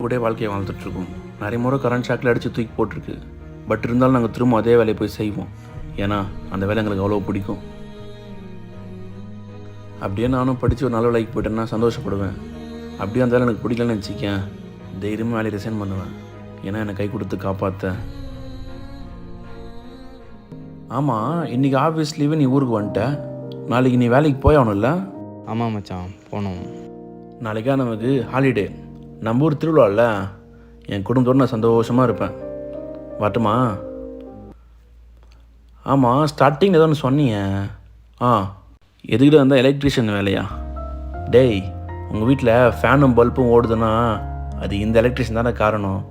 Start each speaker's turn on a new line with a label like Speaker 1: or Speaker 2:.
Speaker 1: கூட வாழ்க்கையை வாழ்ந்துட்டுருக்கோம். நிறைய முறை கரண்ட் ஷாக்கில் அடித்து தூக்கி போட்டிருக்கு. பட் இருந்தாலும் நாங்கள் திரும்ப அதே வேலையை போய் செய்வோம். ஏன்னா அந்த வேலை எங்களுக்கு அவ்வளோ பிடிக்கும். அப்படியே நானும் படித்து ஒரு நல்ல வேலைக்கு போயிட்டேன்னா சந்தோஷப்படுவேன். அப்படியே அந்த வேலை எனக்கு பிடிக்கலன்னு வச்சுக்கேன், தைரியமாக வேலையை ரிசைன் பண்ணுவேன். ஏன்னா என்னை கை கொடுத்து காப்பாற்ற. ஆமாம், இன்றைக்கி ஆஃபீஸ் லீவு, நீ ஊருக்கு வந்துட்ட. நாளைக்கு நீ வேலைக்கு போய் ஆகணும்ல?
Speaker 2: ஆமாம் மச்சான், போகணும்.
Speaker 1: நாளைக்கா நமக்கு ஹாலிடே. நம்ம ஊர் திருவிழாவில் என் குடும்பத்தோடு நான் சந்தோஷமாக இருப்பேன். வரட்டுமா? ஆமாம், ஸ்டார்டிங் ஏதோ ஒன்று சொன்னீங்க. எதுக்கிட்ட வந்தால் எலக்ட்ரிஷியன் வேலையா? டேய், உங்கள் வீட்டில் ஃபேனும் பல்பும் ஓடுதுன்னா அது இந்த எலக்ட்ரிஷியன் தானே காரணம்.